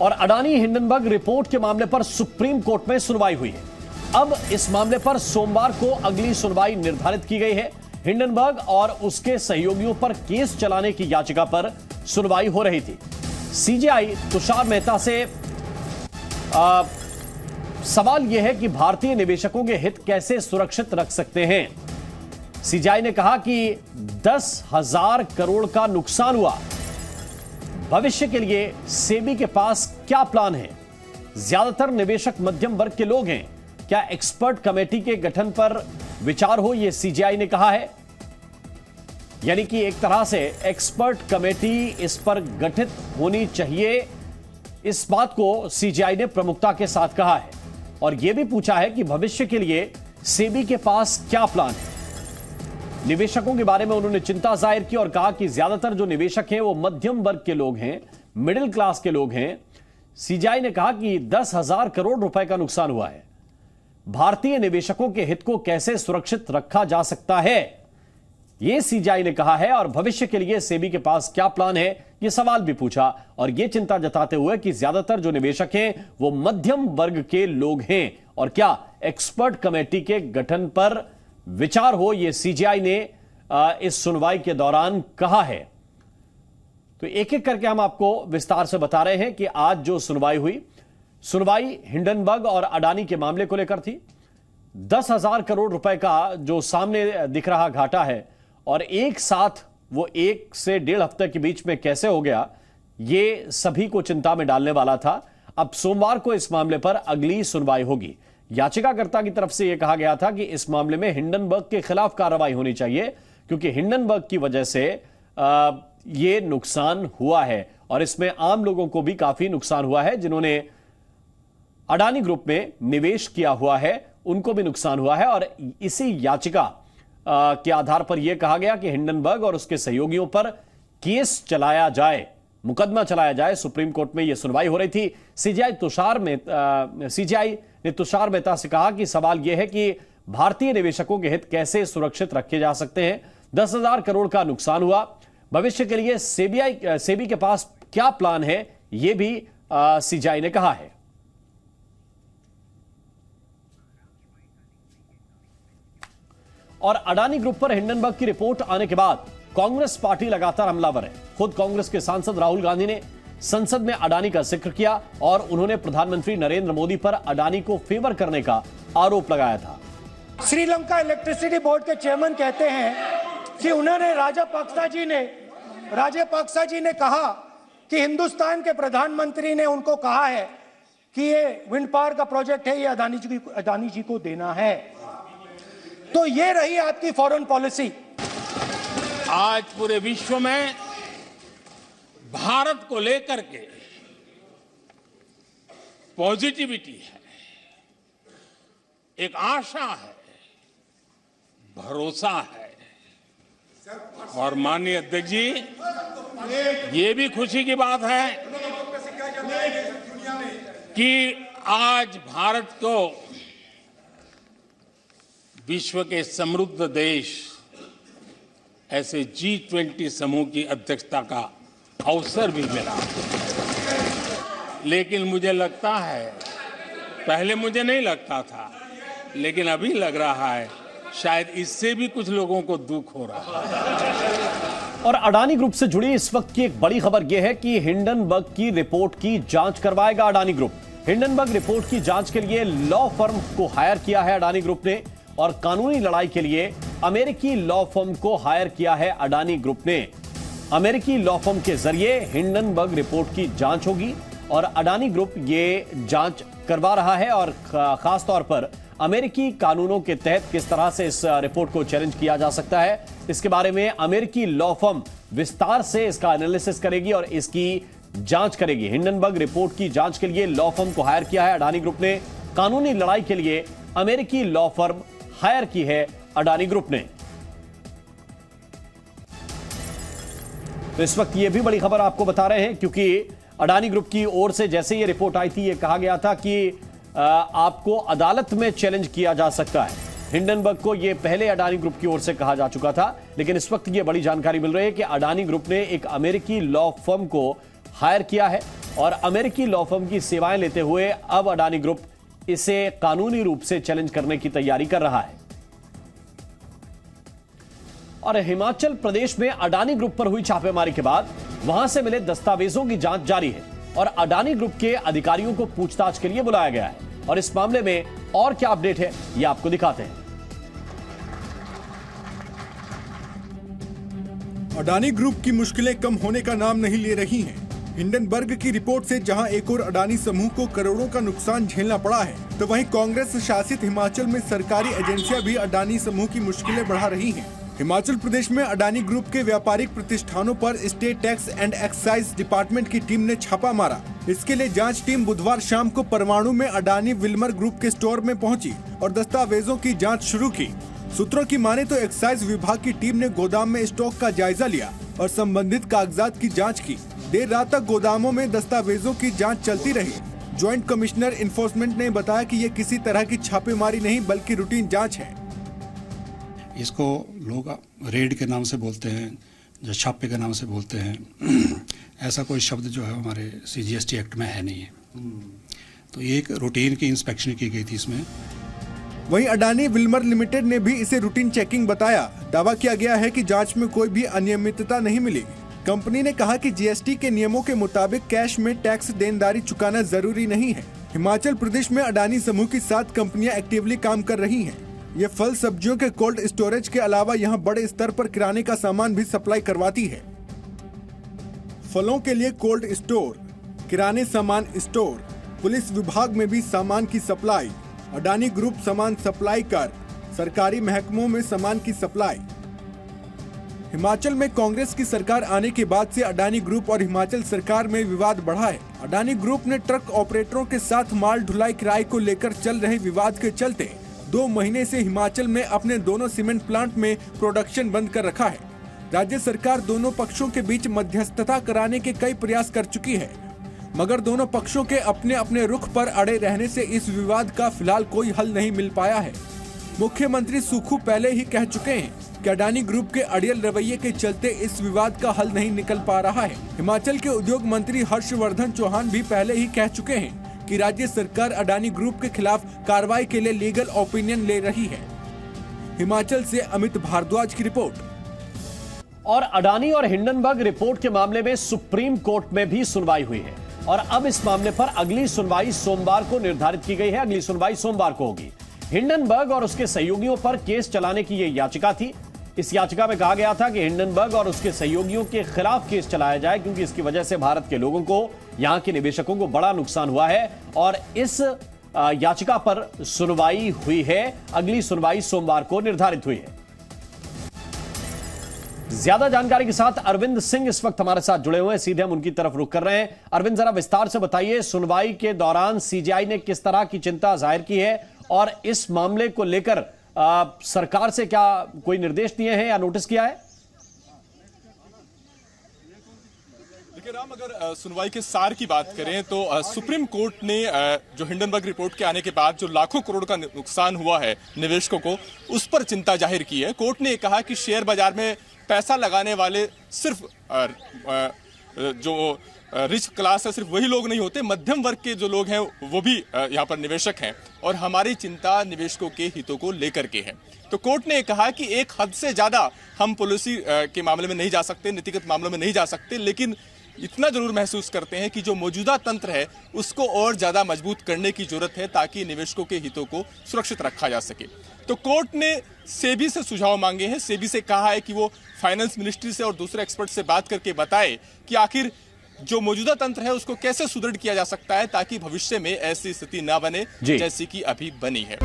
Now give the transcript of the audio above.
और Adani Hindenburg report के मामले पर सुप्रीम कोर्ट में सुनवाई हुई है। अब इस मामले पर सोमवार को अगली सुनवाई निर्धारित की गई है। हिंडनबर्ग और उसके सहयोगियों पर केस चलाने की याचिका पर सुनवाई हो रही थी। सीजेआई तुषार मेहता से सवाल यह है कि भारतीय निवेशकों के हित कैसे सुरक्षित रख सकते हैं। सीजेआई ने कहा कि 10,000 करोड़ का नुकसान हुआ। भविष्य के लिए सेबी के पास क्या प्लान है? ज्यादातर निवेशक मध्यम वर्ग के लोग हैं। क्या एक्सपर्ट कमेटी के गठन पर विचार हो, यह सीजेआई ने कहा है। यानी कि एक तरह से एक्सपर्ट कमेटी इस पर गठित होनी चाहिए, इस बात को सीजेआई ने प्रमुखता के साथ कहा है। और यह भी पूछा है कि भविष्य के लिए सेबी के पास क्या प्लान है। निवेशकों के बारे में उन्होंने चिंता जाहिर की और कहा कि ज्यादातर जो निवेशक हैं वो मध्यम वर्ग के लोग हैं, मिडिल क्लास के लोग हैं। सीजेआई ने कहा कि 10,000 करोड़ रुपए का नुकसान हुआ है। भारतीय निवेशकों के हित को कैसे सुरक्षित रखा जा सकता है, यह सीजेआई ने कहा है। और भविष्य के लिए सेबी के पास क्या प्लान है, यह सवाल भी पूछा और यह चिंता जताते हुए कि ज्यादातर जो निवेशक हैं वो मध्यम वर्ग के लोग हैं और क्या एक्सपर्ट कमेटी के गठन पर विचार हो, यह सीजेआई ने इस सुनवाई के दौरान कहा है। तो एक एक करके हम आपको विस्तार से बता रहे हैं कि आज जो सुनवाई हुई, सुनवाई हिंडनबर्ग और अडानी के मामले को लेकर थी। 10,000 करोड़ रुपए का जो सामने दिख रहा घाटा है और एक साथ वो 1 से 1.5 हफ्ते के बीच में कैसे हो गया, ये सभी को चिंता में डालने वाला था। अब सोमवार को इस मामले पर अगली सुनवाई होगी। याचिकाकर्ता की तरफ से यह कहा गया था कि इस मामले में हिंडनबर्ग के खिलाफ कार्रवाई होनी चाहिए क्योंकि हिंडनबर्ग की वजह से यह नुकसान हुआ है और इसमें आम लोगों को भी काफी नुकसान हुआ है। जिन्होंने अडानी ग्रुप में निवेश किया हुआ है उनको भी नुकसान हुआ है। और इसी याचिका के आधार पर यह कहा गया कि हिंडनबर्ग और उसके सहयोगियों पर केस चलाया जाए, मुकदमा चलाया जाए। सुप्रीम कोर्ट में यह सुनवाई हो रही थी। सीजेआई ने तुषार मेहता से कहा कि सवाल यह है कि भारतीय निवेशकों के हित कैसे सुरक्षित रखे जा सकते हैं। 10,000 करोड़ का नुकसान हुआ। भविष्य के लिए सेबी के पास क्या प्लान है, यह भी सीजेआई ने कहा है। और अडानी ग्रुप पर हिंडनबर्ग की रिपोर्ट आने के बाद कांग्रेस पार्टी लगातार हमलावर है। खुद कांग्रेस के सांसद राहुल गांधी ने संसद में अडानी का जिक्र किया और उन्होंने प्रधानमंत्री नरेंद्र मोदी पर अडानी को फेवर करने का आरोप लगाया था। श्रीलंका इलेक्ट्रिसिटी बोर्ड के चेयरमैन कहते हैं कि उन्होंने राजापक्सा जी ने कहा कि हिंदुस्तान के प्रधानमंत्री ने उनको कहा है कि ये विंड पावर का प्रोजेक्ट है, ये अडानी जी को देना है। तो ये रही आपकी फॉरेन पॉलिसी। आज पूरे विश्व में भारत को लेकर के पॉजिटिविटी है, एक आशा है, भरोसा है। और माननीय अध्यक्ष जी, ये भी खुशी की बात है कि आज भारत को विश्व के समृद्ध देश ऐसे G20 समूह की अध्यक्षता का अवसर भी मिला। लेकिन मुझे लगता है, पहले मुझे नहीं लगता था, लेकिन अभी लग रहा है शायद इससे भी कुछ लोगों को दुख हो रहा है। और अडानी ग्रुप से जुड़ी इस वक्त की एक बड़ी खबर यह है कि हिंडनबर्ग की रिपोर्ट की जांच करवाएगा अडानी ग्रुप। हिंडनबर्ग रिपोर्ट की जांच के लिए लॉ फर्म को हायर किया है अडानी ग्रुप ने और कानूनी लड़ाई के लिए अमेरिकी लॉ फर्म को हायर किया है अडानी ग्रुप ने। अमेरिकी लॉ फर्म के जरिए हिंडनबर्ग रिपोर्ट की जांच होगी और अडानी ग्रुप ये जांच करवा रहा है और खास तौर पर अमेरिकी कानूनों के तहत किस तरह से इस रिपोर्ट को चैलेंज किया जा सकता है, इसके बारे में अमेरिकी लॉ फर्म विस्तार से इसका एनालिसिस करेगी और इसकी जांच करेगी। हिंडनबर्ग रिपोर्ट की जांच के लिए लॉ फर्म को हायर किया है अडानी ग्रुप ने। कानूनी लड़ाई के लिए अमेरिकी लॉ फर्म हायर की है अडानी ग्रुप ने। तो इस वक्त यह भी बड़ी खबर आपको बता रहे हैं क्योंकि अडानी ग्रुप की ओर से जैसे ये रिपोर्ट आई थी, ये कहा गया था कि आपको अदालत में चैलेंज किया जा सकता है। हिंडनबर्ग को यह पहले अडानी ग्रुप की ओर से कहा जा चुका था, लेकिन इस वक्त यह बड़ी जानकारी मिल रही है कि अडानी ग्रुप ने एक अमेरिकी लॉ फर्म को हायर किया है और अमेरिकी लॉ फर्म की सेवाएं लेते हुए अब अडानी ग्रुप इसे कानूनी रूप से चैलेंज करने की तैयारी कर रहा है। और हिमाचल प्रदेश में अडानी ग्रुप पर हुई छापेमारी के बाद वहां से मिले दस्तावेजों की जांच जारी है और अडानी ग्रुप के अधिकारियों को पूछताछ के लिए बुलाया गया है। और इस मामले में और क्या अपडेट है, यह आपको दिखाते हैं। अडानी ग्रुप की मुश्किलें कम होने का नाम नहीं ले रही हैं। हिंडनबर्ग की रिपोर्ट से जहां एक और अडानी समूह को करोड़ों का नुकसान झेलना पड़ा है, तो वहीं कांग्रेस शासित हिमाचल में सरकारी एजेंसियां भी अडानी समूह की मुश्किलें बढ़ा रही हैं। हिमाचल प्रदेश में अडानी ग्रुप के व्यापारिक प्रतिष्ठानों पर state tax and excise department की टीम ने छापा मारा। इसके लिए जांच टीम बुधवार शाम को परवाणु में अडानी विल्मर ग्रुप के स्टोर में पहुंची और दस्तावेजों की जांच शुरू की। सूत्रों की माने तो एक्साइज विभाग की टीम ने गोदाम में स्टॉक का जायजा लिया और संबंधित कागजात की जांच की। देर रात तक गोदामों में दस्तावेजों की जांच चलती रही। ज्वाइंट कमिश्नर इन्फोर्समेंट ने बताया कि ये किसी तरह की छापेमारी नहीं बल्कि रूटीन जांच है। इसको लोग रेड के नाम से बोलते हैं, जो छापे के नाम से बोलते हैं। ऐसा कोई शब्द जो है हमारे CGST एक्ट में है नहीं है। तो ये एक रूटीन की इंस्पेक्शन की गई थी इसमें। वहीं अडानी विल्मर लिमिटेड ने भी इसे रूटीन चेकिंग बताया। दावा किया गया है कि जांच में कोई भी अनियमितता नहीं मिली। कंपनी ने कहा कि GST के नियमों के मुताबिक कैश में टैक्स देनदारी चुकाना जरूरी नहीं है। हिमाचल प्रदेश में अडानी समूह की 7 कंपनियां एक्टिवली काम कर रही हैं। ये फल सब्जियों के कोल्ड स्टोरेज के अलावा यहाँ बड़े स्तर पर किराने का सामान भी सप्लाई करवाती है। फलों के लिए कोल्ड स्टोर, किराने सामान स्टोर, पुलिस विभाग में भी सामान की सप्लाई, अडानी ग्रुप सामान सप्लाई कर सरकारी महकमों में सामान की सप्लाई। हिमाचल में कांग्रेस की सरकार आने के बाद से अडानी ग्रुप और हिमाचल सरकार में विवाद बढ़ा है। अडानी ग्रुप ने ट्रक ऑपरेटरों के साथ माल ढुलाई किराए को लेकर चल रहे विवाद के चलते 2 महीने से हिमाचल में अपने दोनों सीमेंट प्लांट में प्रोडक्शन बंद कर रखा है। राज्य सरकार दोनों पक्षों के बीच मध्यस्थता कराने के कई प्रयास कर चुकी है, मगर दोनों पक्षों के अपने अपने रुख पर अड़े रहने से इस विवाद का फिलहाल कोई हल नहीं मिल पाया है। मुख्यमंत्री सुक्खू पहले ही कह चुके हैं कि अडानी ग्रुप के अड़ियल रवैये के चलते इस विवाद का हल नहीं निकल पा रहा है। हिमाचल के उद्योग मंत्री हर्षवर्धन चौहान भी पहले ही कह चुके हैं कि राज्य सरकार अडानी ग्रुप के खिलाफ कार्रवाई के लिए लीगल ओपिनियन ले रही है। हिमाचल से अमित भारद्वाज की रिपोर्ट। और अडानी और हिंडनबर्ग रिपोर्ट के मामले में सुप्रीम कोर्ट में भी सुनवाई हुई है और अब इस मामले पर अगली सुनवाई सोमवार को निर्धारित की गई है। अगली सुनवाई सोमवार को होगी। हिंडनबर्ग और उसके सहयोगियों पर केस चलाने की यह याचिका थी। इस याचिका में कहा गया था कि हिंडनबर्ग और उसके सहयोगियों के खिलाफ केस चलाया जाए क्योंकि इसकी वजह से भारत के लोगों को, यहां के निवेशकों को बड़ा नुकसान हुआ है और इस याचिका पर सुनवाई हुई है। अगली सुनवाई सोमवार को निर्धारित हुई है। ज्यादा जानकारी के साथ अरविंद सिंह इस वक्त हमारे साथ जुड़े हुए हैं, सीधे हम उनकी तरफ रुख कर रहे हैं। अरविंद, जरा विस्तार से बताइए, सुनवाई के दौरान CGI ने किस तरह की चिंता जाहिर की है और इस मामले को लेकर सरकार से क्या कोई निर्देश दिए हैं या नोटिस किया है? देखिए राम, अगर सुनवाई के सार की बात करें तो सुप्रीम कोर्ट ने जो हिंडनबर्ग रिपोर्ट के आने के बाद जो लाखों करोड़ का नुकसान हुआ है निवेशकों को, उस पर चिंता जाहिर की है। कोर्ट ने कहा कि शेयर बाजार में पैसा लगाने वाले सिर्फ जो रिच क्लास है सिर्फ वही लोग नहीं होते, मध्यम वर्ग के जो लोग हैं वो भी यहाँ पर निवेशक हैं और हमारी चिंता निवेशकों के हितों को लेकर के है। तो कोर्ट ने कहा कि एक हद से ज्यादा हम पॉलिसी के मामले में नहीं जा सकते, नीतिगत मामलों में नहीं जा सकते, लेकिन इतना जरूर महसूस करते हैं कि जो मौजूदा तंत्र है उसको और ज्यादा मजबूत करने की जरूरत है ताकि निवेशकों के हितों को सुरक्षित रखा जा सके। तो कोर्ट ने सेबी से सुझाव मांगे हैं। सेबी से कहा है कि वो फाइनेंस मिनिस्ट्री से और दूसरे एक्सपर्ट से बात करके बताए कि आखिर जो मौजूदा तंत्र है उसको कैसे सुदृढ़ किया जा सकता है ताकि भविष्य में ऐसी स्थिति ना बने जैसी कि अभी बनी है।